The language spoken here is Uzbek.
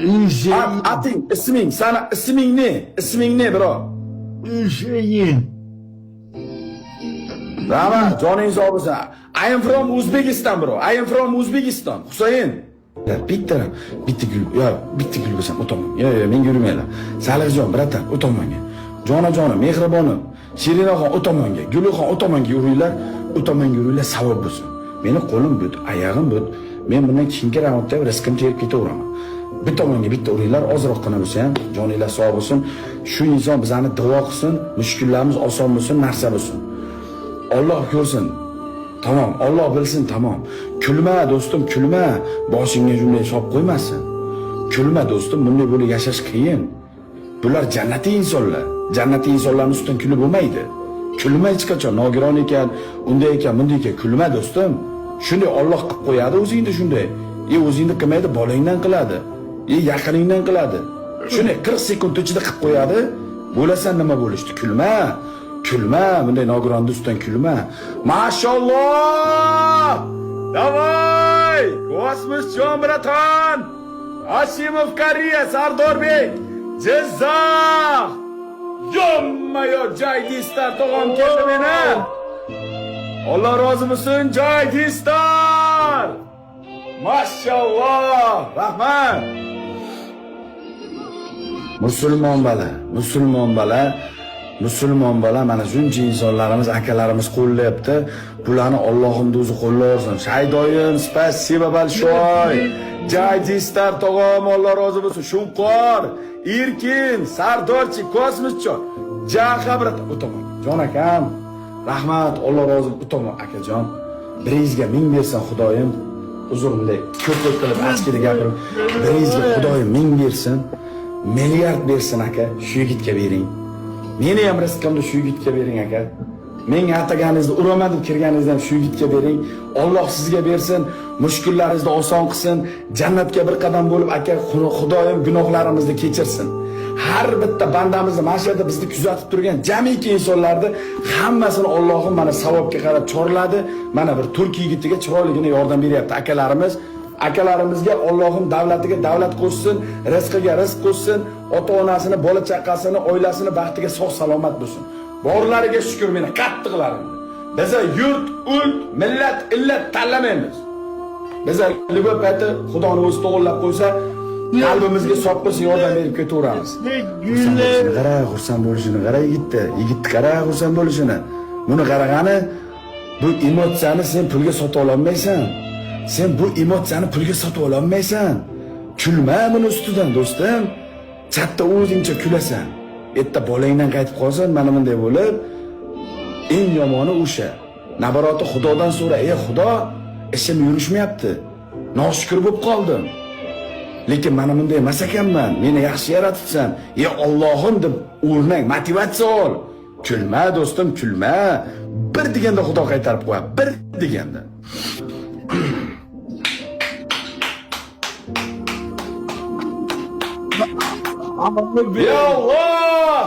Hüseyin. Ating, isming, sana isming ne? Isming ne bro? Hüseyin. Rahmat, joning sog' bo'lsin. I am from Uzbekistan bro. I am from Uzbekistan. Husayn. Bitta gul, yo, bitta gul bo'lsam o'taman. Yo, menga yurmanglar. Salihjon, bratan, o'tamonga. Jonajonim, mehribonim, Shirinaxon o'tamonga, Gulixon o'tamonga yuringlar, o'tamonga yuringlar, savob bo'lsin. Meni qo'lim but, oyog'im but. Men bundan keyingi raundda rizqim terib ketaveraman. Bir tomonga bitta uringlar, ozroqgina bo'lsa ham, joninglar sog' bo'lsin. Shu inson bizani duo qilsin, mushkullarimiz oson bo'lsin, narsa bo'lsin. Alloh ko'rsin. Tamam, Alloh bilsin, tamam. Kulma do'stim, kulma. Boshingga shunday solib qo'ymasin. Kulma do'stim, bunday bo'lib yashash qiyin. Bular jannatiy insonlar. Jannatiy insonlarning ustidan kulib bo'lmaydi. Kulma hech qachon, nogiron ekan, unday ekan, bunday ekan, kulma do'stim. Shunday Alloh qilib qo'yadi o'zingni shunday. O'zingni qilmaydi, bolangdan qiladi. Yaqiningdan qiladi. Shunday 40 sekund ichida qilib qo'yadi. Bo'lasan nima bo'lishdi? Kulma. Kulma, bunday nogiron do'stdan kulma. Mashalloh! Davay! Kosmosjon bratan! Asimov Koreya, Sardorbek, Jizzax! Yommayo Jaydistar tog'am keldi meni. Alloh rozi bo'lsin, Jaydistar! Mashalloh! Rahmat! Musulmon bola mana shuncha insonlarimiz, akalarimiz qo'llayapti. Bularni Allohim o'zi qo'llasin. Shaydoyim, spasiba balshoy. Jaydistar tog'am, Alloh rozi bo'lsin. Shunqor, Erkin, Sardorchi, Kosmosjon. Jaxabrat o'taman. Jon akam, rahmat, Alloh rozi bo'lsin. O'taman akajon. Biringizga 1000 bersin Xudoyim. Uzrimda ko'p qilib askida gapirib, biringizga Xudoyim 1000 bersin. Milliard bersin aka, shu yigitga bering. Meni ham rizqimni shu yigitga bering aka. Menga ataganingizda uraman deb kirganingizda ham shu yigitga bering. Alloh sizga bersin, mushkullaringizni oson qilsin, jannatga bir qadam bo'lib aka, Xudoyim gunohlarimizni kechirsin. Har bitta bandamizni mana shu yerda bizni kuzatib turgan jamiki insonlarni hammasini Allohim mana savobga qarab chorladi. Mana bir turk yigitiga chiroyligina yordam beryapti akalarimiz. Akalarimizga Allohim davlatiga davlat qo'shsin, rizqiga rizq qo'shsin, ota-onasini, bola chaqasini, oilasini baxtiga sog' salomat bo'lsin. Borlariga shukr meni qattiqlarimni. Biz yurt, ult, millat, illat tanlamaymiz. Biz libopati Xudoning o'zi to'g'rilab qo'ysa, qalbimizga soqqisi yordam berib ketaveramiz. Qara, xursand bo'lishini qara yigitni qara, xursand bo'lishini. Buni qaragani, bu emotsiyani sen pulga sota olmaysan. Sen bu emotsiyani pulga sotib olmaysan. Kulma buni ustidan do'stim. Chatda o'zingcha kulasan. Erta bolangdan qaytib qolsan, mana bunday bo'lib, eng yomoni o'sha. Nabaroti Xudodan so'ra, "Ey Xudo, ishim yurishmayapti. Noshukr bo'lib qoldim. Lekin mana bunday emas ekanman. Meni yaxshi yaratibsan. Ey Allohim" deb o'rnak motivatsiya ol. Kulma do'stim, kulma. Bir deganda Xudo qaytarib qo'yadi. Bir deganda. Ya Allah!